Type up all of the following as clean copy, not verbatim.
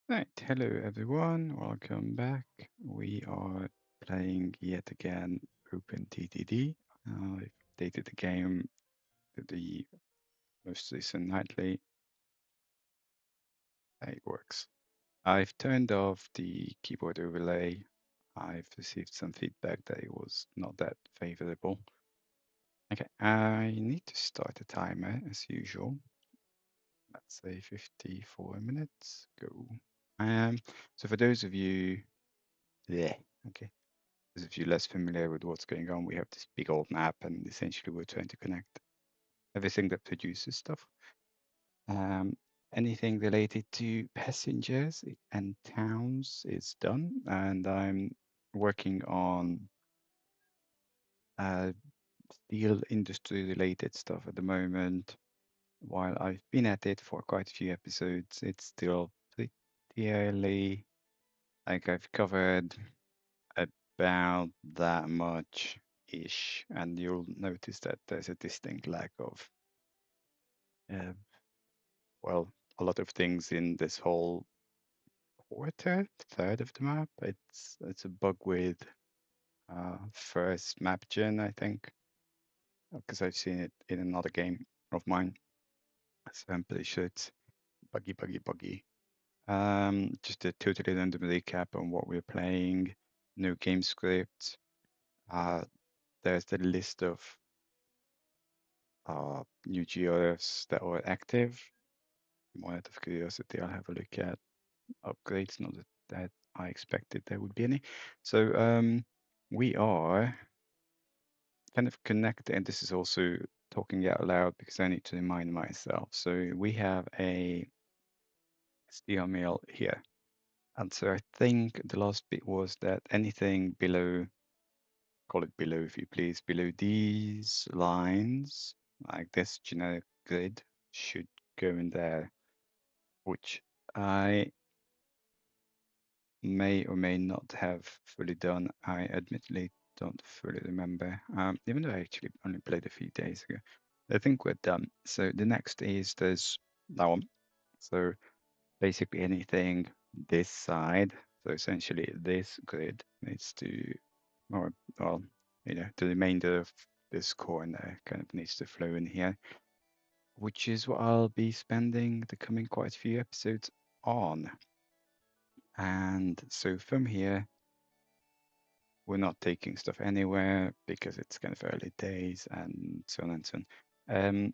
Right, hello everyone, welcome back. We are playing yet again OpenTTD. I've updated the game to the most recent nightly. It works. I've turned off the keyboard overlay. I've received some feedback that it was not that favorable. Okay, I need to start a timer as usual. Let's say 54 minutes. Go. Um, so for those of you, yeah, okay. Those of you less familiar with what's going on, we have this big old map, and essentially we're trying to connect everything that produces stuff. Um, Anything related to passengers and towns is done, and I'm working on steel industry related stuff at the moment. While I've been at it for quite a few episodes, it's still pretty early. Like I've covered about that much ish, and you'll notice that there's a distinct lack of, uh, well, a lot of things in this whole third of the map. It's a bug with first map gen, I think, because I've seen it in another game of mine. So I'm pretty sure it's buggy. Just a totally random recap on what we're playing. No game script. Uh, there's the list of new GRFs that are active. More out of curiosity, I'll have a look at upgrades. Not that I expected there would be any. So we are kind of connected, and this is also talking out loud because I need to remind myself. So we have a steel mill here. And so I think the last bit was that anything below, call it below if you please, below these lines, like this generic grid, should go in there, which I may or may not have fully done. I admittedly don't fully remember, even though I actually only played a few days ago. I think we're done. So the next is there's that one. So basically anything this side, so essentially this grid needs to, or well, the remainder of this corner kind of needs to flow in here, which is what I'll be spending the coming quite a few episodes on. And so from here, we're not taking stuff anywhere because it's kind of early days and so on and so on.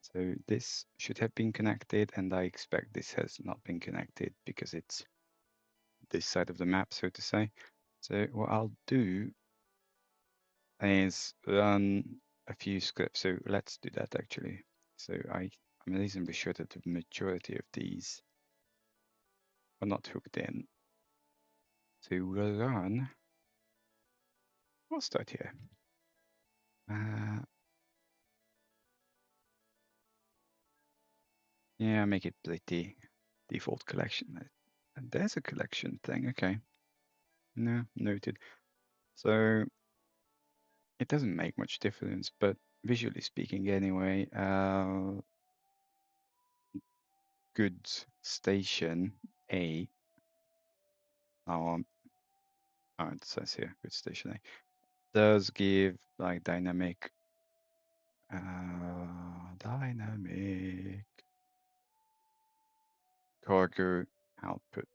So this should have been connected, and I expect this has not been connected because it's this side of the map, so to say. So what I'll do is run a few scripts. So let's do that actually. So I'm reasonably sure that the majority of these are not hooked in. So we'll start here. Yeah, make it pretty. Default collection. And there's a collection thing. Okay. No, noted. So it doesn't make much difference, but visually speaking, anyway, goods station A. It says here, goods station A does give like dynamic cargo output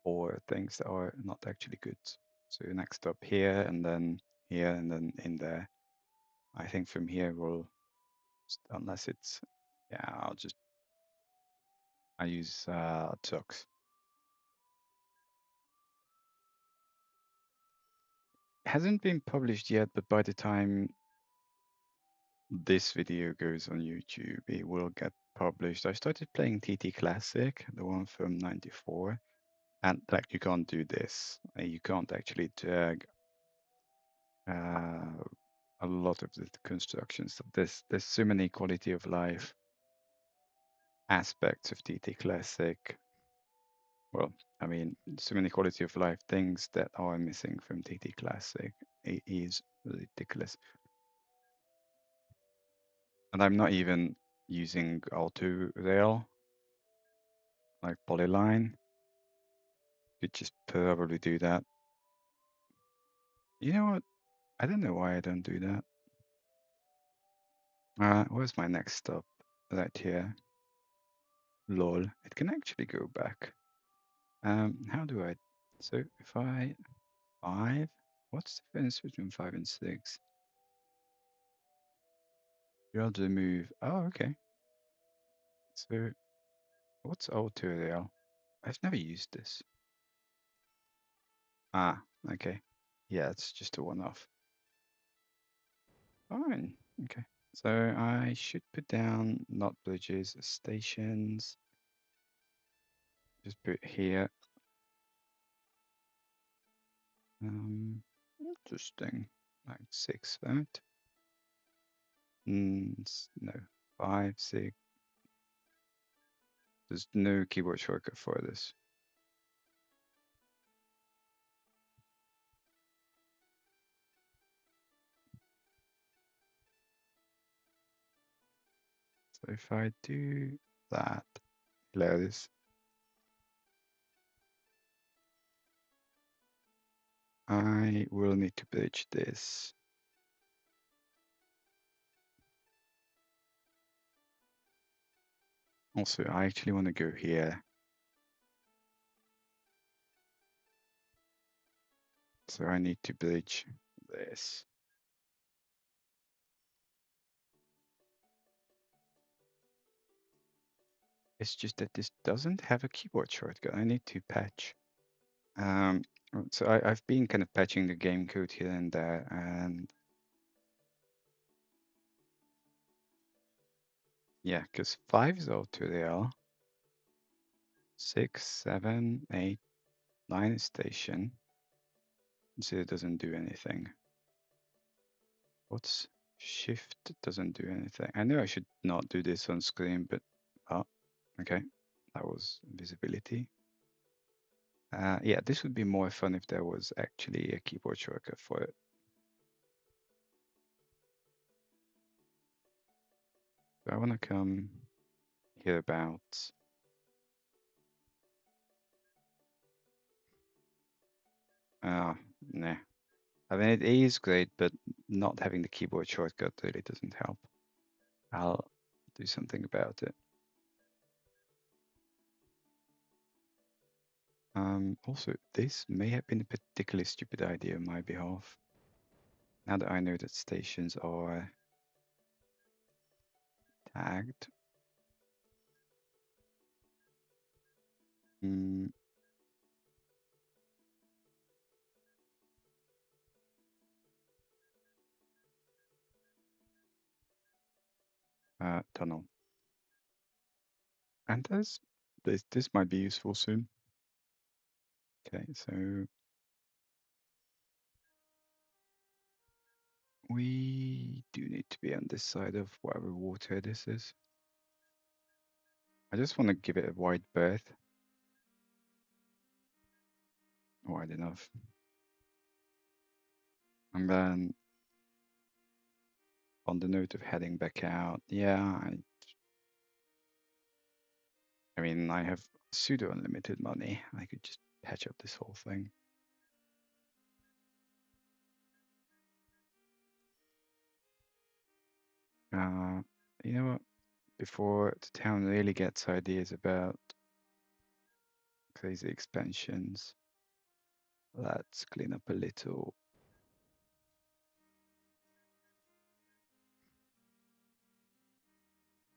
for things that are not actually goods. So next up here, and then here, and then in there. I think from here we'll, unless it's, yeah, I use Tux. It hasn't been published yet, but by the time this video goes on YouTube, it will get published. I started playing TT Classic, the one from '94, and like you can't do this. You can't actually drag a lot of the constructions. There's so many quality of life aspects of TT Classic. Well, I mean, so many quality of life things that are missing from TT Classic. It is ridiculous. And I'm not even using Auto Rail. like polyline. Could just probably do that. You know what? I don't know why I don't do that. Where's my next stop? Right here. Lol. It can actually go back. How do I? So if I 5, what's the difference between 5 and 6? You have to move. Oh, okay. So what's auto? I've never used this. Ah, okay. Yeah, it's just a one-off. Fine. Okay. So I should put down not bridges, stations. Just put here. Interesting. Like 6, right? No. 5, 6. There's no keyboard shortcut for this. So if I do that, hilarious. I will need to bridge this. Also, I actually want to go here. So I need to bridge this. It's just that this doesn't have a keyboard shortcut. I need to patch. So I've been kind of patching the game code here and there, and yeah, because 5 is auto 6, 7, 8, 9 is station. So it doesn't do anything. What's shift? Doesn't do anything. I know I should not do this on screen, but oh, okay, that was visibility. Yeah, this would be more fun if there was actually a keyboard shortcut for it. So I want to come here about. Nah. I mean, it is great, but not having the keyboard shortcut really doesn't help. I'll do something about it. Also, this may have been a particularly stupid idea on my behalf. Now that I know that stations are tagged. Tunnel. And this might be useful soon. Okay, so we do need to be on this side of whatever water this is. I just want to give it a wide berth. Wide enough. And then on the note of heading back out, yeah, I mean, I have pseudo unlimited money. I could just patch up this whole thing. You know what? Before the town really gets ideas about crazy expansions, let's clean up a little.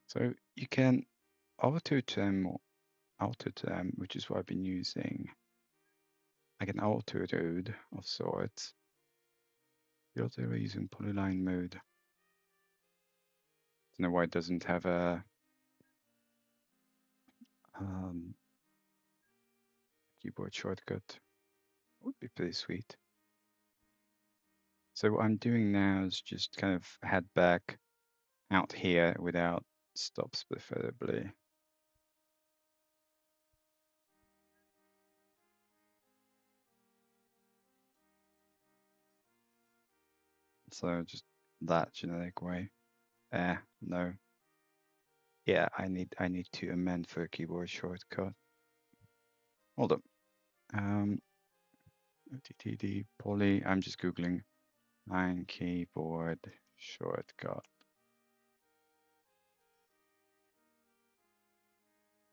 So you can auto-term, which is what I've been using, like an auto road of sorts. The auto road using polyline mode. Don't know why it doesn't have a keyboard shortcut. Would be pretty sweet. So what I'm doing now is just kind of head back out here without stops, preferably. So just that generic way. No. Yeah, I need to amend for a keyboard shortcut. hold up. OTTD poly. I'm just googling line keyboard shortcut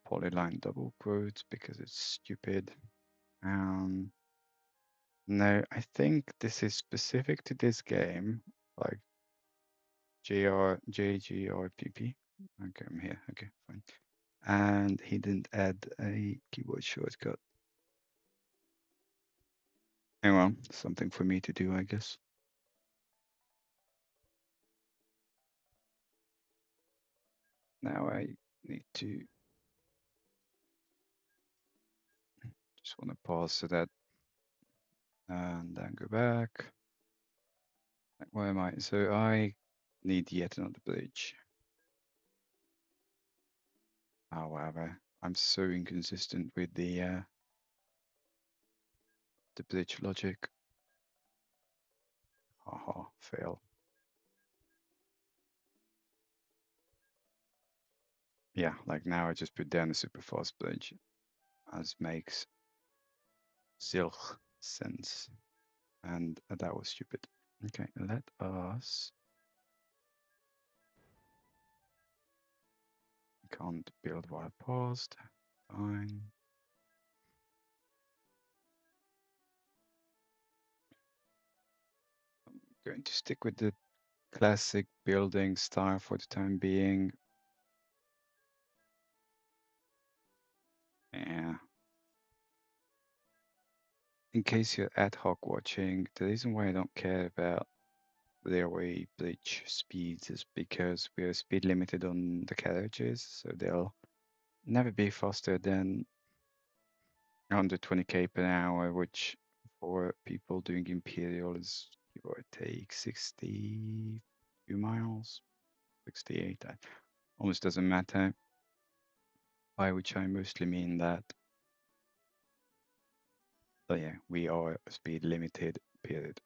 polyline double quotes because it's stupid. No, I think this is specific to this game, like JGRPP. Okay, I'm here. Okay, fine. And he didn't add a keyboard shortcut. Anyway, something for me to do, I guess. Now I need to just want to pause so that and then go back. Where am I? So I need yet another bridge. However, I'm so inconsistent with the bridge logic. Haha, fail. Yeah, like now I just put down a super fast bridge, as makes zilch sense. And that was stupid. Okay, let us. Can't build while paused. Fine. I'm going to stick with the classic building style for the time being. Yeah. In case you're ad hoc watching, the reason why I don't care about railway bridge speeds is because we're speed limited on the carriages, so they'll never be faster than 120k per hour, which for people doing Imperial is give or take 62 miles, 68. Almost doesn't matter. By which I mostly mean that, but yeah, we are speed limited, period.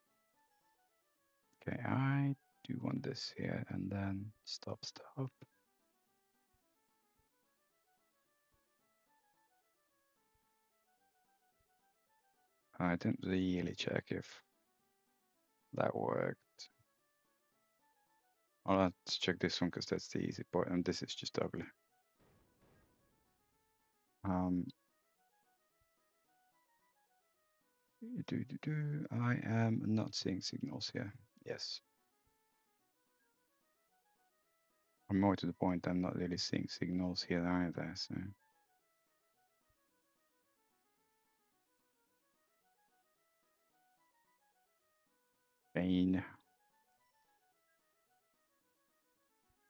Okay, I do want this here and then stop. I didn't really check if that worked. I'll have to check this one because that's the easy part, and this is just ugly. I am not seeing signals here. Yes. I'm more to the point, I'm not really seeing signals here either, so. Pain.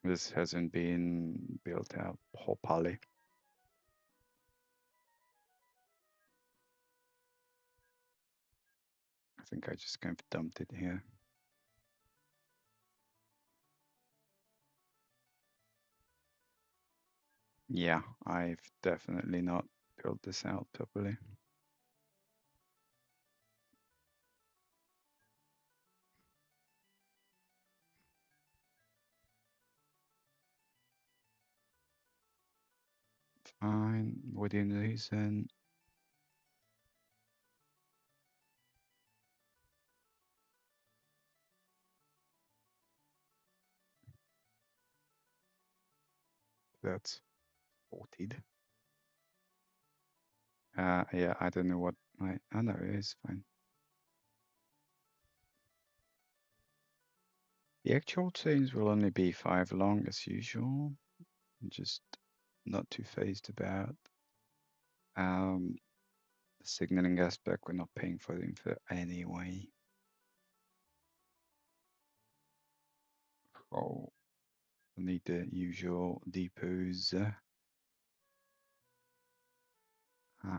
This hasn't been built out properly. I think I just kind of dumped it here. Yeah, I've definitely not built this out properly. Fine, within reason. That's sorted. Yeah, I don't know what I know it is fine. The actual chains will only be 5 long as usual. I'm just not too phased about the signaling aspect. We're not paying for the info anyway. Oh, I need the usual depots.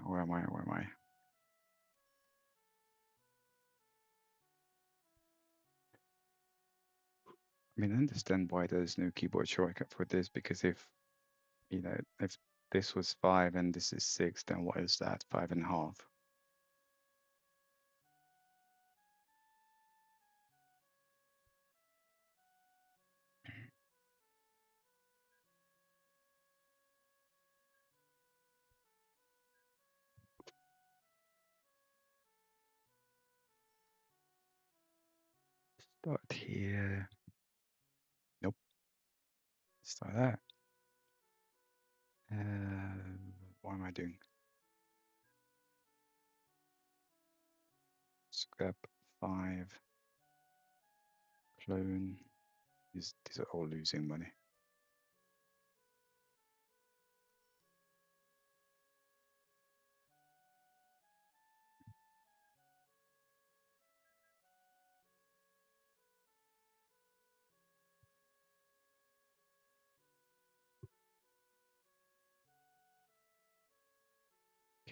Where am I? Where am I? I mean, I understand why there's no keyboard shortcut for this, because if, you know, if this was 5 and this is 6, then what is that? 5.5. start here. Nope. Start that. What am I doing? Scrap 5. Clone. These are all losing money.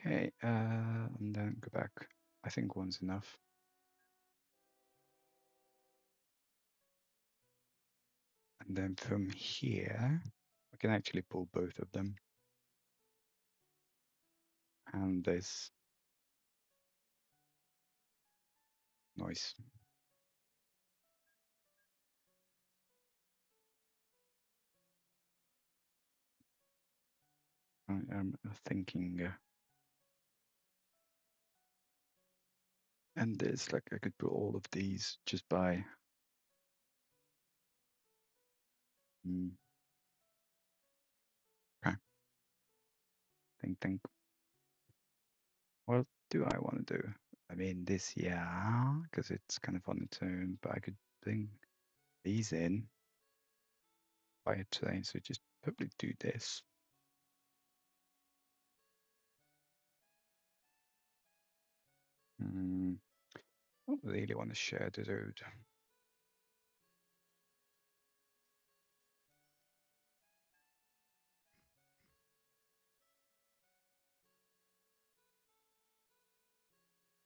Okay, and then go back. I think one's enough. And then from here, I can actually pull both of them. And this noise. I am thinking, and there's like I could put all of these just by. Okay. Think. What do I want to do? I mean, this, yeah, because it's kind of on its own, but I could bring these in by a train, so just probably do this. I don't really want to share the road.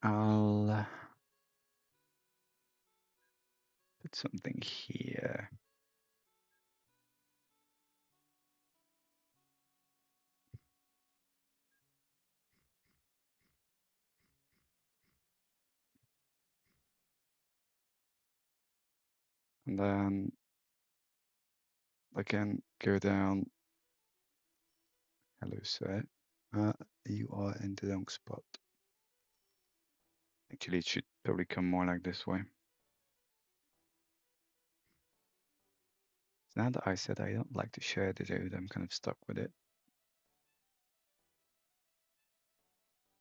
I'll put something here. And then I can go down. Hello, sir. You are in the wrong spot. Actually, it should probably come more like this way. Now that I said I don't like to share the road, I'm kind of stuck with it.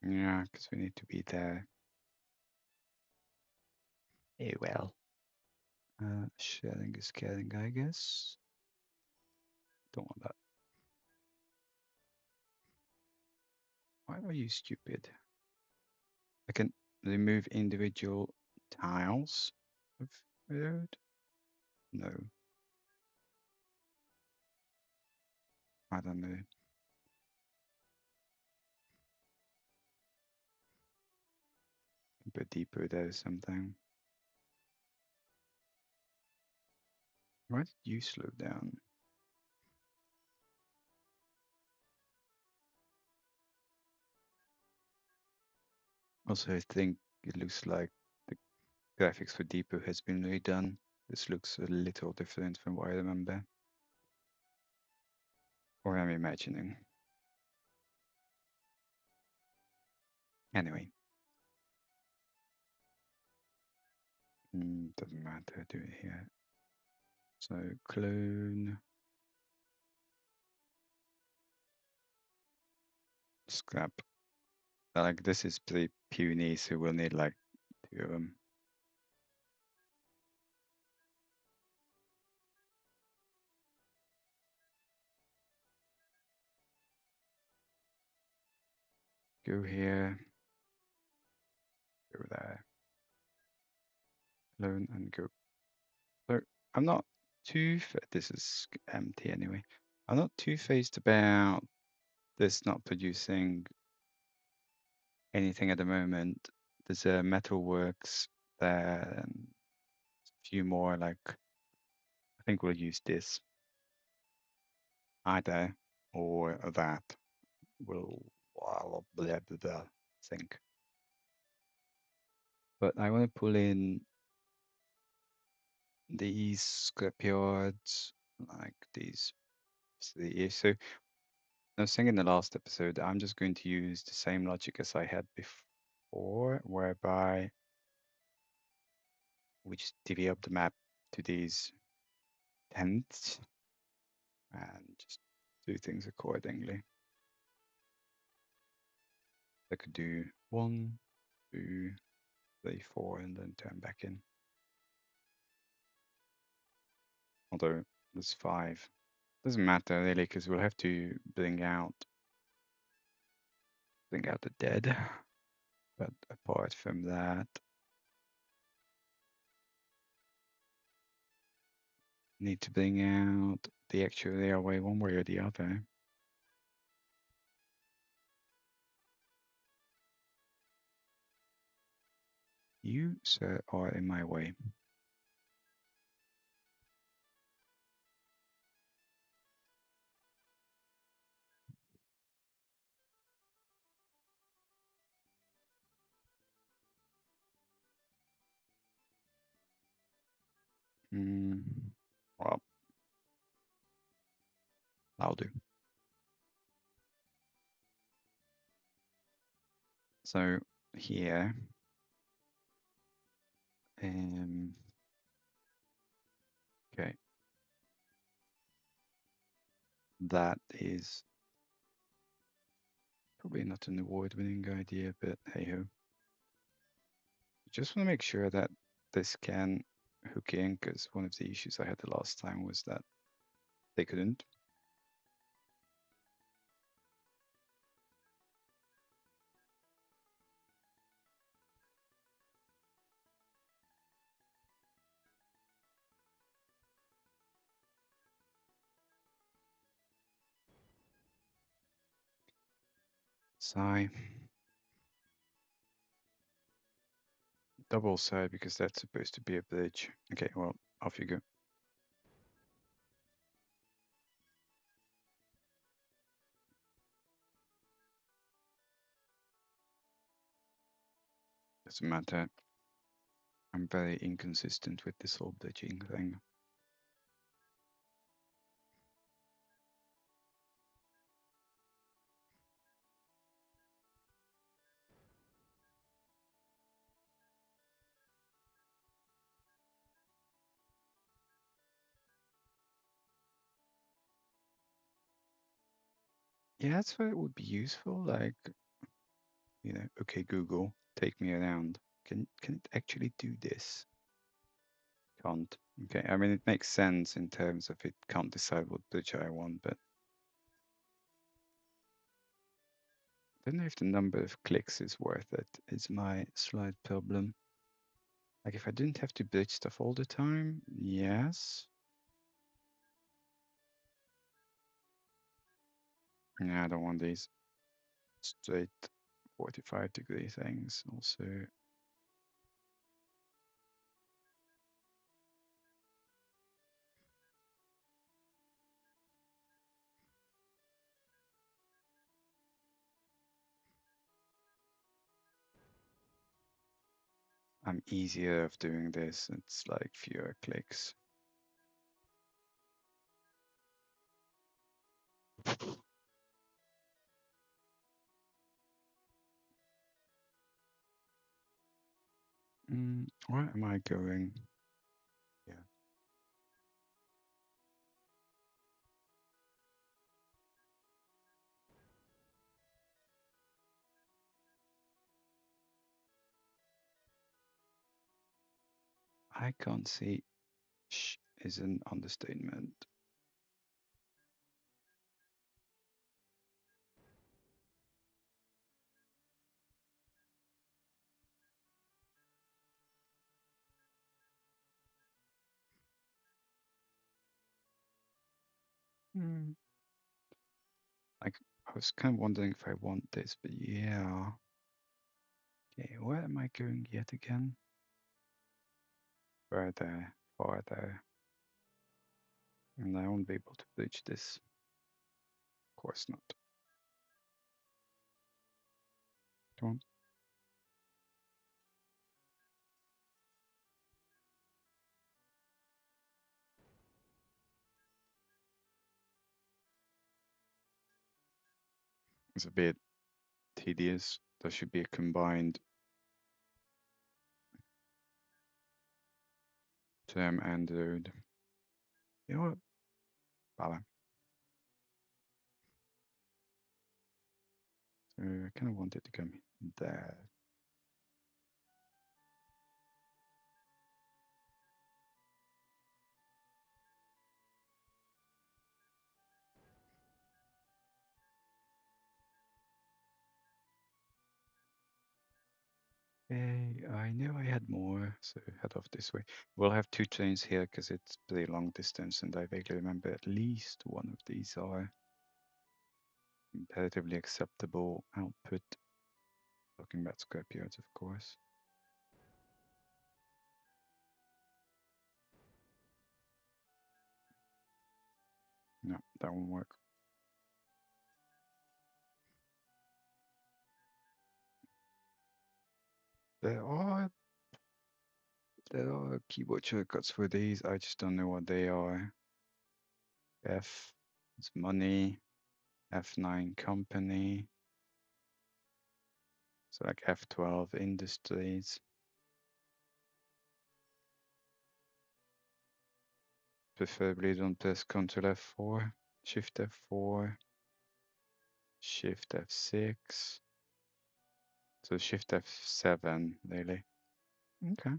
Yeah, because we need to be there. Eh, well. Sharing is caring, I guess. Don't want that. Why are you stupid? I can remove individual tiles of road. No. I don't know. Put deeper there or something. Why did you slow down? Also, I think it looks like the graphics for Depot has been redone. This looks a little different from what I remember. Or I'm imagining. Anyway. Doesn't matter, do it here. So clone. Scrap. Like this is pretty puny, so we'll need like 2 of them. Go here. Go there. Clone and go. So I'm not too. This is empty anyway. I'm not too phased about this not producing anything at the moment. There's a Metalworks there and a few more. Like I think we'll use this either or that. We'll blah blah blah think. But I want to pull in these scrapyards, like these. So I was saying in the last episode, I'm just going to use the same logic as I had before, whereby we just divvy up the map to these tenths and just do things accordingly. I could do 1, 2, 3, 4, and then turn back in. Although there's 5. Doesn't matter really, because we'll have to bring out the dead. But apart from that, need to bring out the actual railway one way or the other. You, sir, are in my way. Well, I'll do. So here, okay, that is probably not an award-winning idea, but hey-ho. Just want to make sure that this can hook in, because one of the issues I had the last time was that they couldn't. Sigh. Double side, because that's supposed to be a bridge. Okay, well, off you go. Doesn't matter. I'm very inconsistent with this whole bridging thing. Yeah, that's where it would be useful. Like, okay, Google, take me around. Can it actually do this? Can't. Okay, I mean, it makes sense in terms of it can't decide what bridge I want, but I don't know if the number of clicks is worth it, is my slight problem. Like, if I didn't have to bridge stuff all the time, yes. Yeah, I don't want these straight 45-degree things. Also, I'm easier of doing this. It's like fewer clicks. Where am I going? Yeah. I can't see. Shh is an understatement. Like, I was kind of wondering if I want this, but yeah. Okay, where am I going yet again? Further, farther. And I won't be able to bridge this. Of course not. Come on. It's a bit tedious. There should be a combined. term Android. You know what? Baba. So I kind of wanted to come there. Hey, I knew I had more, so head off this way. We'll have two trains here because it's pretty long distance, and I vaguely remember at least one of these are comparatively acceptable output. Talking about scrapyards, of course. No, that won't work. There are keyboard shortcuts for these. I just don't know what they are. F is money. F9 company. So like F12 industries. Preferably don't press Ctrl F4, Shift F4, Shift F6. So Shift F7, really. Okay.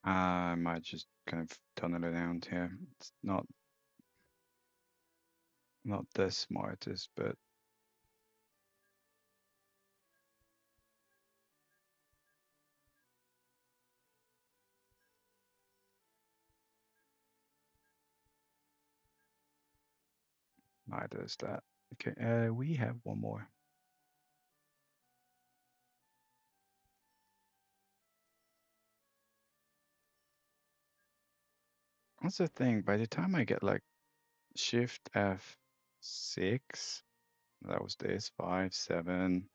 I might just kind of tunnel around here. It's not the smartest, but neither is that. Okay, we have one more. That's the thing. By the time I get like Shift F6, that was this, 5, 7.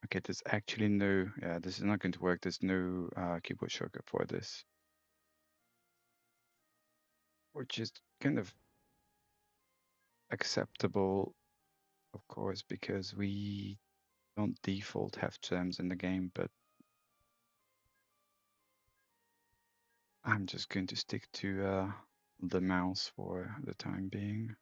Okay, there's actually no, yeah, this is not going to work. There's no keyboard shortcut for this, which is kind of acceptable, of course, because we don't default have terms in the game, but I'm just going to stick to the mouse for the time being.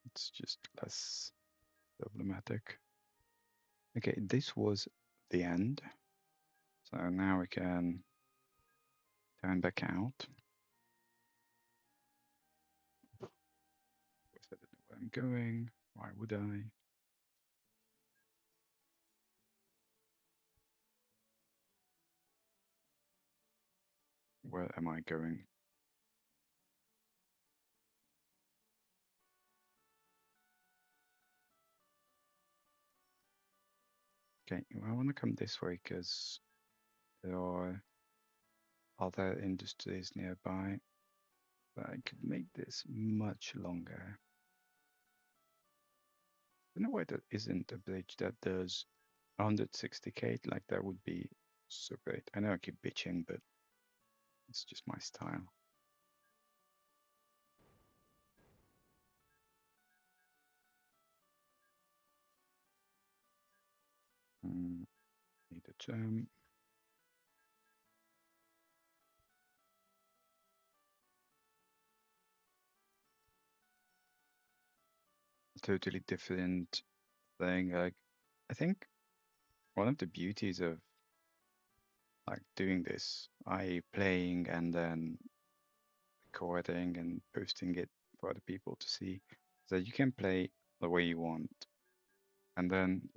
It's just less problematic. Okay, this was the end. So now we can turn back out. Of course, I don't know where I'm going. Why would I? Where am I going? Okay, I want to come this way because there are other industries nearby. But I could make this much longer. I don't know why that isn't a bridge that does 160k. Like that would be so great. I know I keep bitching, but it's just my style. Need a term. Totally different thing. Like I think one of the beauties of like doing this, I playing and then recording and posting it for other people to see, is that you can play the way you want. And then,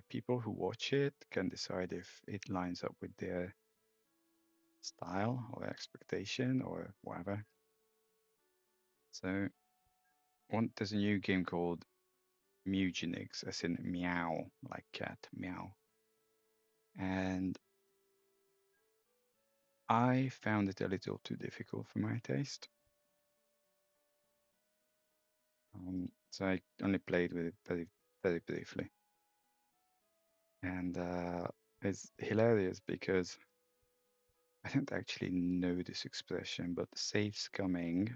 people who watch it can decide if it lines up with their style or expectation or whatever. So, there's a new game called Mugenix, as in meow, like cat, meow. And I found it a little too difficult for my taste. So I only played with it very, very briefly. And it's hilarious because I don't actually know this expression, but safe's coming.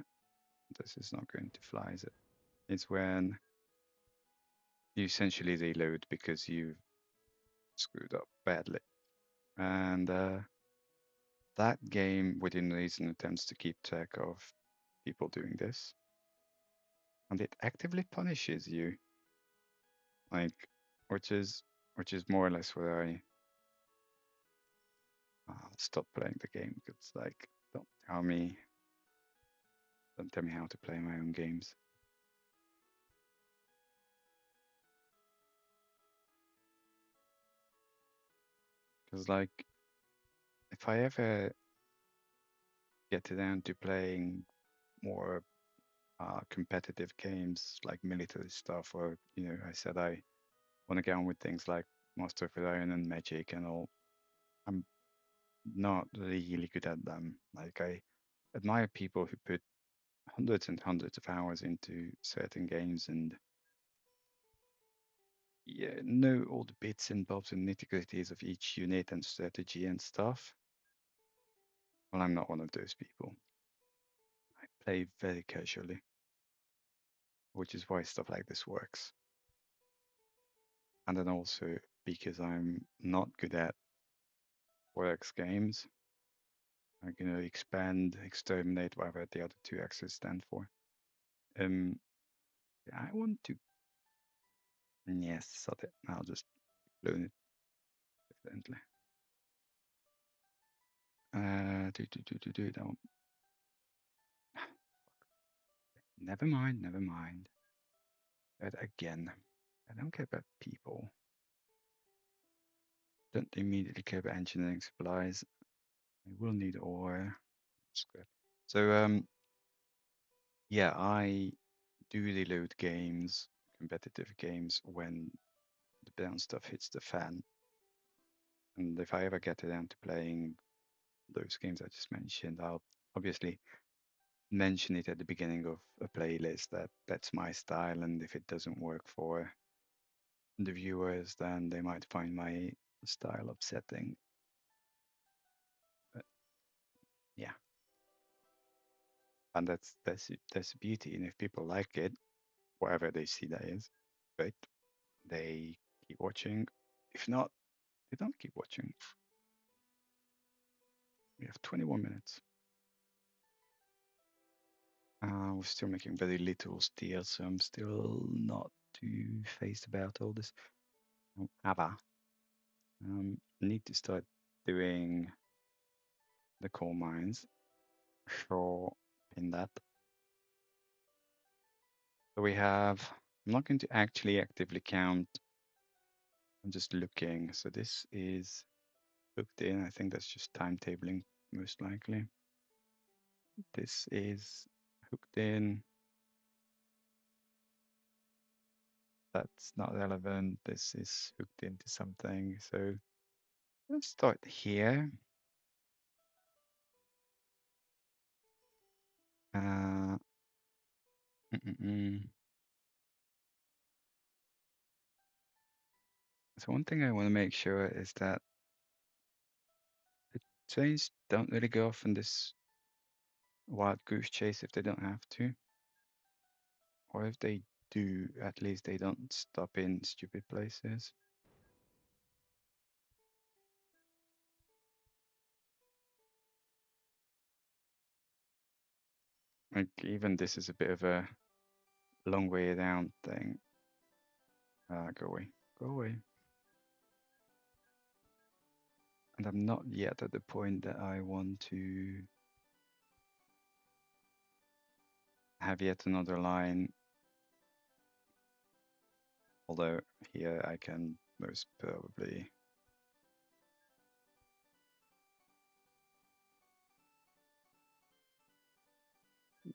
This is not going to fly, is it? It's when you essentially reload because you screwed up badly. And that game, within reason, attempts to keep track of people doing this. And it actively punishes you, like, which is more or less where I stop playing the game. It's like, don't tell me how to play my own games. Because like, if I ever get down to playing more competitive games like military stuff, or I said I want to get on with things like Master of Orion and Magic and all. I'm not really good at them. Like I admire people who put hundreds and hundreds of hours into certain games and know all the bits and bobs and nitty-gritties of each unit and strategy and stuff. Well, I'm not one of those people. I play very casually, which is why stuff like this works. And then also because I'm not good at 4X games, I'm gonna expand, exterminate, whatever the other two X's stand for. Um, I want to. Yes, sod it. I'll just learn it differently. Do that one. Never mind, never mind. But again, I don't care about people. Don't immediately care about engineering supplies. I will need ore. Scrap. So yeah, I do reload games, competitive games, when the brown stuff hits the fan. And if I ever get around to playing those games I just mentioned, I'll obviously mention it at the beginning of a playlist that that's my style, and if it doesn't work for the viewers, then they might find my style upsetting. But yeah, and that's the beauty. And if people like it, whatever they see that is, great. They keep watching. If not, they don't keep watching. We have 21 minutes. We're still making very little steel, so I'm still not too phased about all this. However, need to start doing the coal mines. Sure, in that. So we have, I'm not going to actually actively count. I'm just looking. So this is hooked in. I think that's just timetabling most likely. This is hooked in. That's not relevant. This is hooked into something. So let's start here. Uh, So one thing I want to make sure is that the trains don't really go off in this wild goose chase if they don't have to. Or if they do, at least they don't stop in stupid places. Like, even this is a bit of a long way around thing. Go away. Go away. And I'm not yet at the point that I want to have yet another line. Although here I can most probably.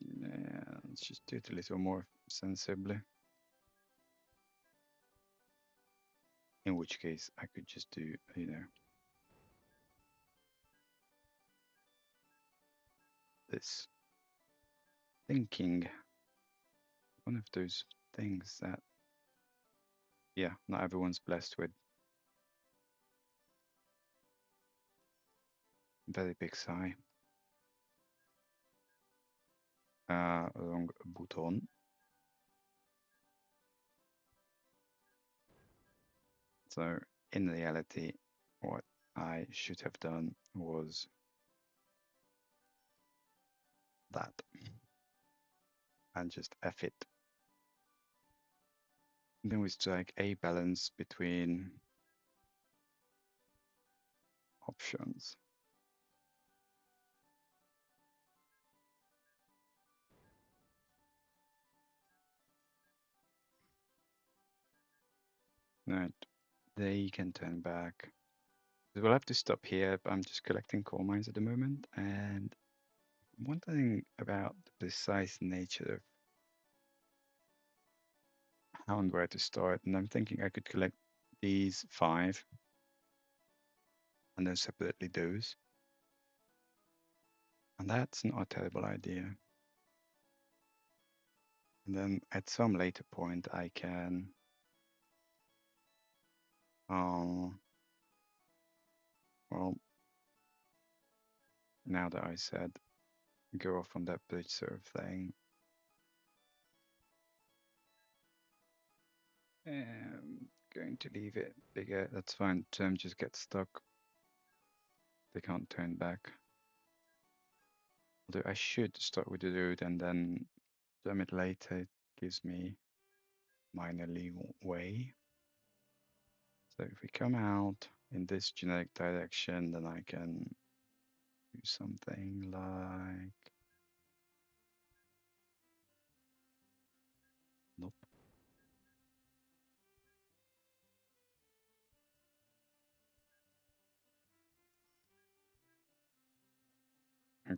Yeah, let's just do it a little more sensibly. In which case I could just do, this thinking. One of those things that, yeah, not everyone's blessed with. very big sigh. Wrong button. So in reality, what I should have done was that and just F it. Then we strike a balance between options. Right, they can turn back. We'll have to stop here, but I'm just collecting coal mines at the moment, and I'm wondering about the precise nature of how and where to start. And I'm thinking I could collect these 5 and then separately those. And that's not a terrible idea. And then at some later point, I can well, now that I said go off on that bridge sort of thing. Going to leave it bigger, that's fine. Term just gets stuck. They can't turn back. Although I should start with the road and then term it later. It gives me minor leeway. So if we come out in this generic direction, then I can do something like... Nope.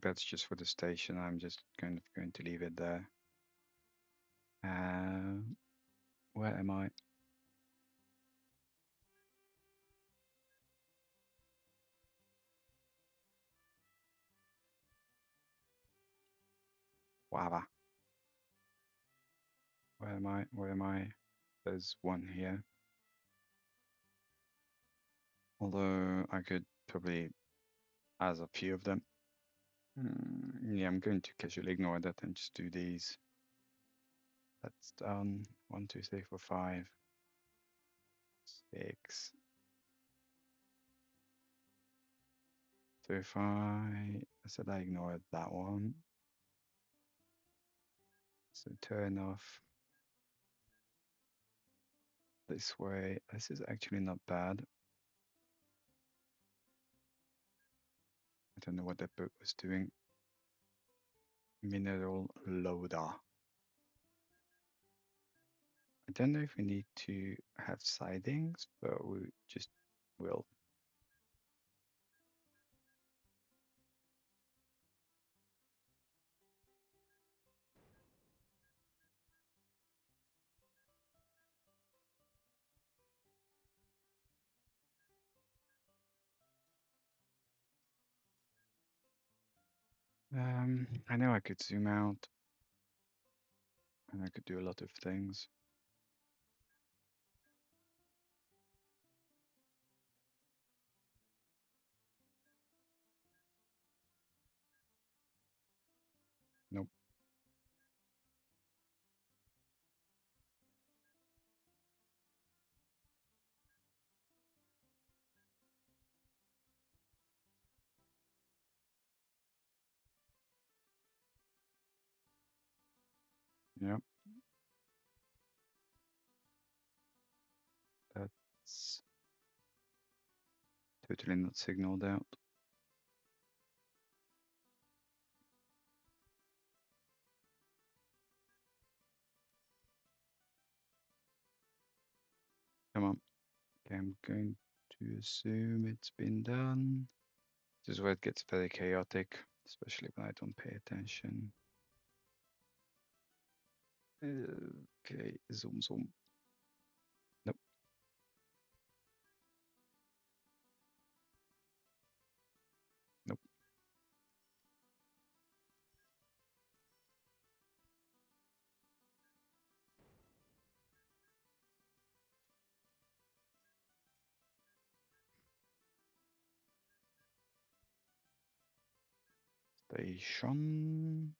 That's just for the station. I'm just kind of going to leave it there. Where am I? Wow. Where am I? Where am I? There's one here. Although I could probably add a few of them. Yeah, I'm going to casually ignore that and just do these. That's done. 1, 2, 3, 4, 5, 6. So if I said I ignored that one, so turn off this way. This is actually not bad. I don't know what that boat was doing. Mineral loader. I don't know if we need to have sidings, but we just will. I know I could zoom out and I could do a lot of things. Nope. Yep. That's totally not signaled out. Come on. Okay, I'm going to assume it's been done. This is where it gets very chaotic, especially when I don't pay attention. Okay, zoom, zoom. Nope. Nope. Station.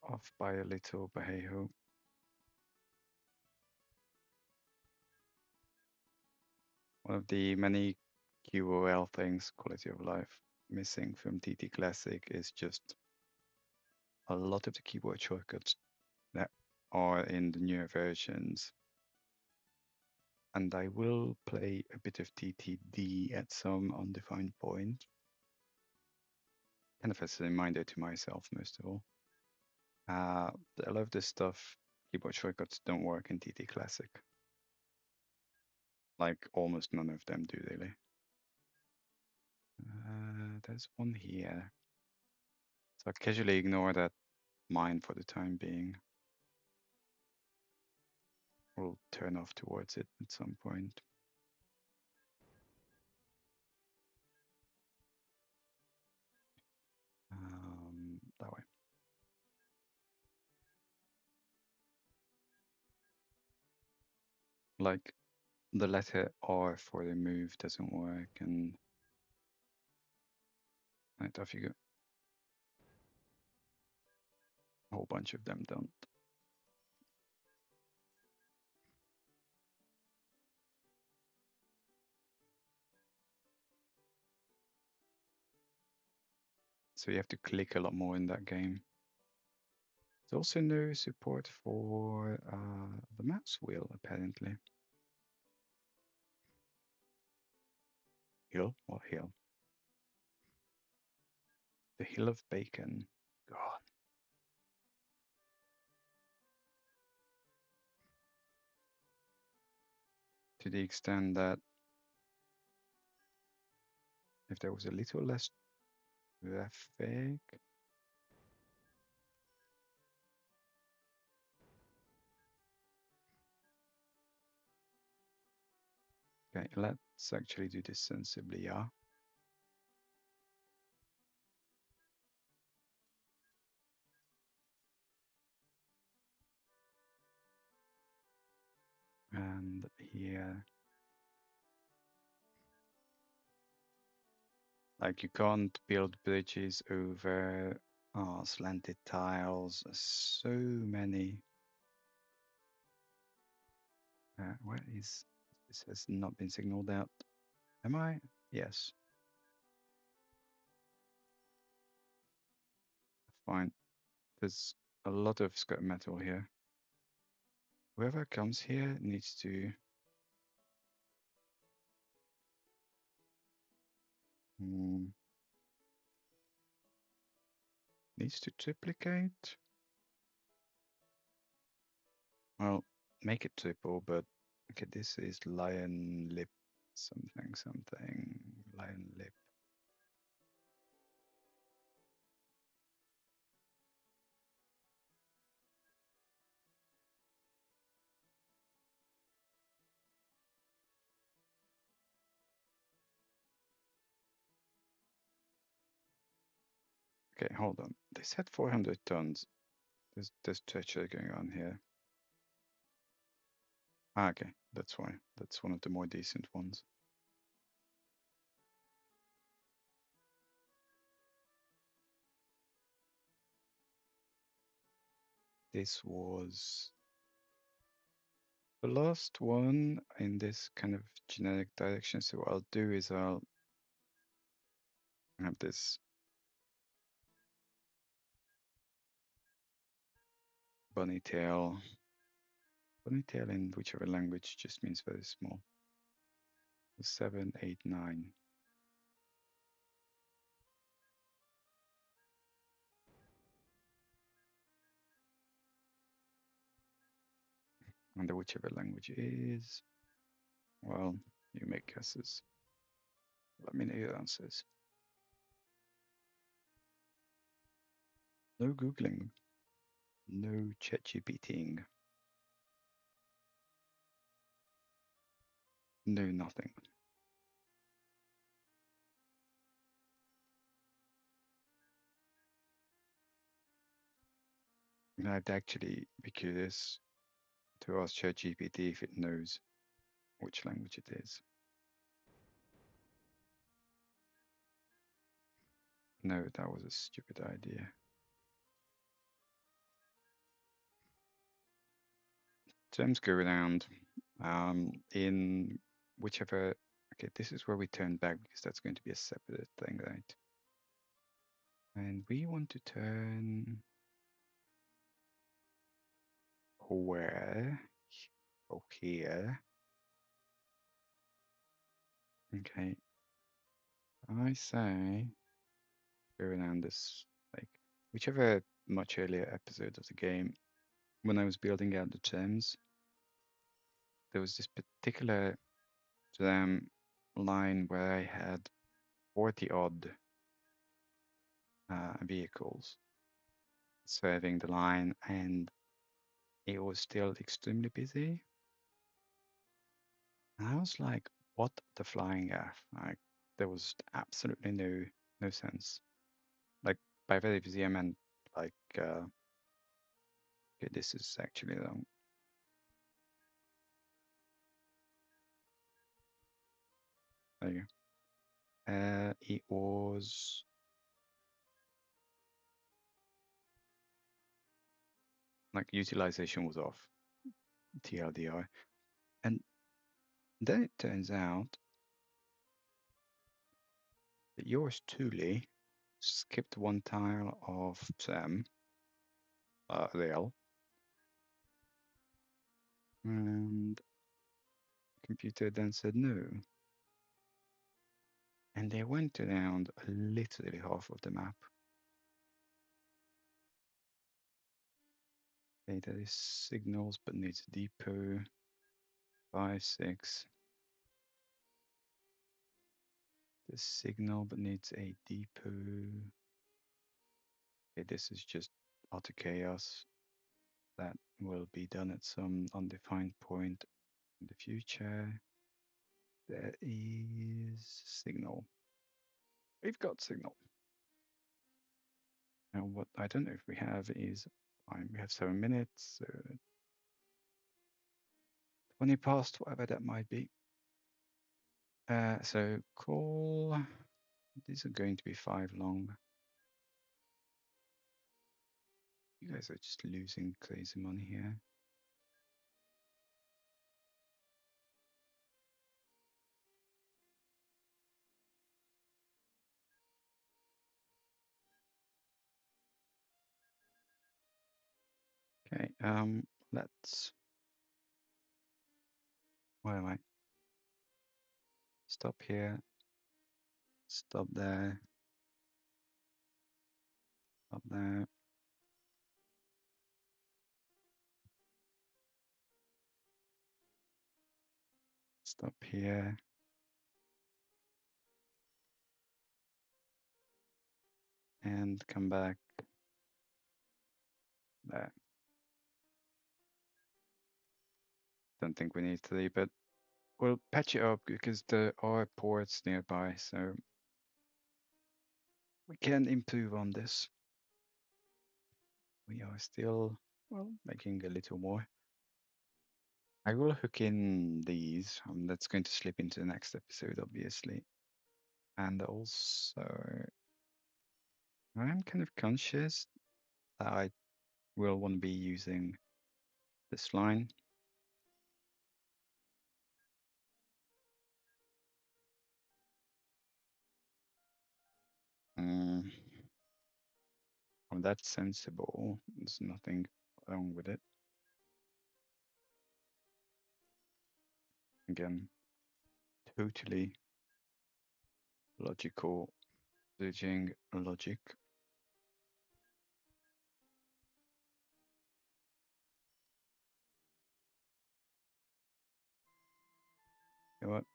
Off by a little, but hey ho. One of the many QOL things, quality of life, missing from TT Classic is just a lot of the keyboard shortcuts that are in the newer versions. And I will play a bit of TTD at some undefined point. Kind of as a reminder to myself, most of all. A lot of this stuff, keyboard shortcuts don't work in TT Classic. Like almost none of them do, really. There's one here. So I casually ignore that mine for the time being. We'll turn off towards it at some point. That way. Like the letter R for the move doesn't work, and right off you go. A whole bunch of them don't. So you have to click a lot more in that game. There's also no support for the mouse wheel, apparently. Hill? What hill? The Hill of Bacon. God. To the extent that if there was a little less traffic. Okay, let's actually do this sensibly, yeah. And here, like you can't build bridges over slanted tiles. So many. Where is this? Has not been signaled out. Am I? Yes. Fine. There's a lot of scrap metal here. Whoever comes here needs to needs to duplicate. Well, make it triple, but okay, this is lion lip something. Lion lip. Okay, hold on. They said 400 tons. There's treachery going on here. Ah, okay, that's why. That's one of the more decent ones. This was the last one in this kind of generic direction. So what I'll do is I'll have this bunny tail. Bunny tail in whichever language just means very small. 7, 8, 9. And whichever language it is, well, you make guesses. Let me know your answers. No Googling. No ChatGPTing. No nothing. And I'd actually be curious to ask ChatGPT if it knows which language it is. No, that was a stupid idea. Terms go around in whichever. Okay, this is where we turn back because that's going to be a separate thing, right? And we want to turn where? Oh, here. Okay. I say go around this, like, whichever much earlier episode of the game, when I was building out the terms, there was this particular line where I had 40 odd vehicles serving the line, and it was still extremely busy. And I was like, what the flying F? Like, there was absolutely no sense. Like, by very busy, I meant like, okay, this is actually long. There you go. It was like utilization was off, TLDR. And then it turns out that yours truly skipped one tile of rail, and computer then said no. And they went around literally half of the map. Okay, there is signals but needs depot. 5, 6. The signal but needs a depot. Okay, this is just utter chaos. That will be done at some undefined point in the future. There is signal. We've got signal. Now what I don't know if we have is time. We have 7 minutes, so 20 past, whatever that might be. So call. These are going to be 5 long. You guys are just losing crazy money here. Okay, let's. Where am I? Stop here. Stop there. Stop there. Stop here. And come back there. Don't think we need 3, but we'll patch it up because there are ports nearby, so we can improve on this. We are still, well, making a little more. I will hook in these. That's going to slip into the next episode, obviously. And also, I'm kind of conscious that I will want to be using this line. Well, that's sensible. There's nothing wrong with it. Again, totally logical bridging logic. You know what?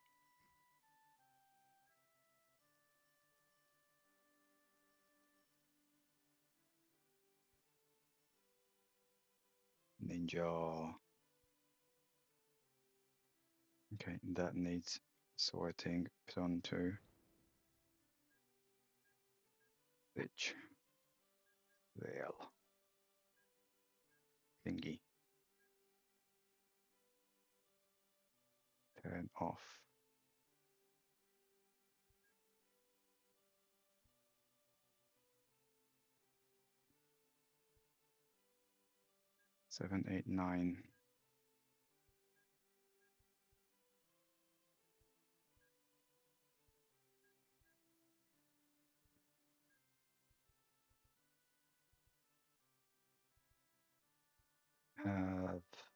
Ninja. Okay, that needs sorting. Pronto. Bitch. Rail. Thingy. turn off. Seven, 8, 9.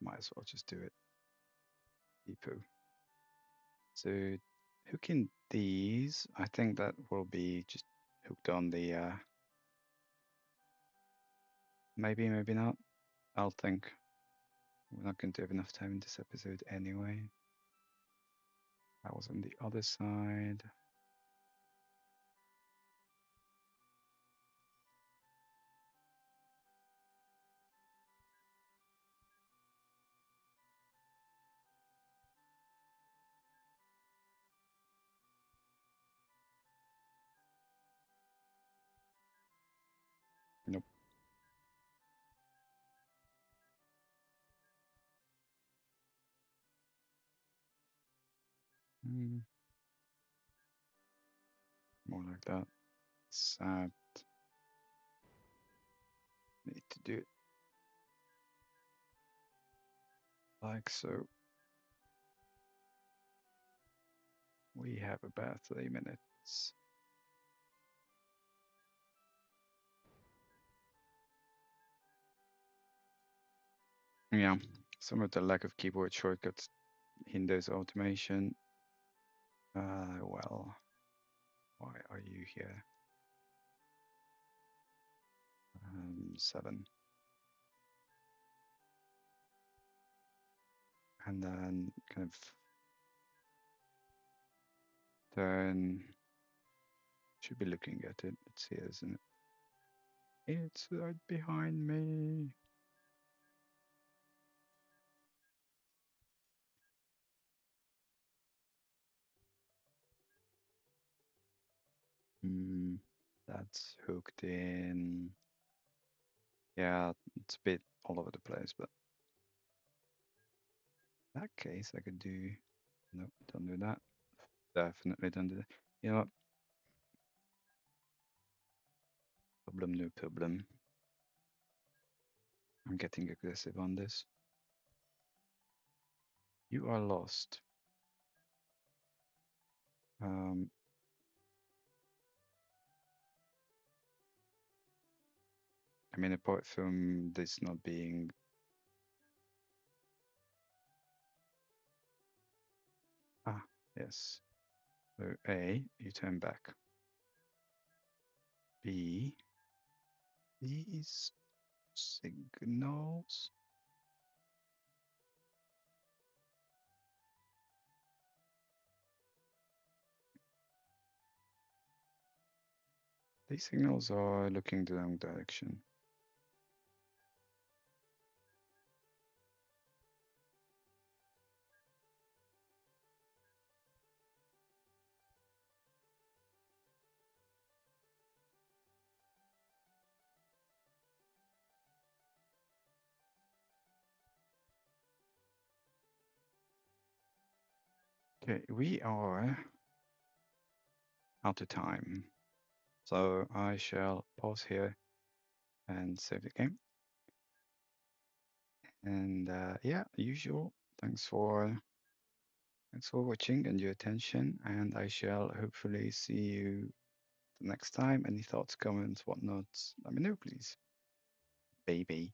Might as well just do it. Depot. So hooking these, I think that will be just hooked on the maybe not. I'll think. We're not going to have enough time in this episode anyway. That was on the other side. Nope. More like that. Sad. Need to do it like so. We have about 3 minutes. Yeah, some of the lack of keyboard shortcuts hinders automation. Well, why are you here? 7. And then kind of turn. Should be looking at it. It's here, isn't it? It's right behind me. That's hooked in. Yeah, it's a bit all over the place, but in that case, I could do. Nope, don't do that. Definitely don't do that. You know what? Problem, no problem. I'm getting aggressive on this. You are lost. I mean, apart from this not being. Ah, yes. So A, you turn back. B, these signals. These signals are looking the wrong direction. Okay, we are out of time. So I shall pause here and save the game. And yeah, usual. Thanks for watching and your attention. And I shall hopefully see you the next time. Any thoughts, comments, whatnot, let me know, please. Baby.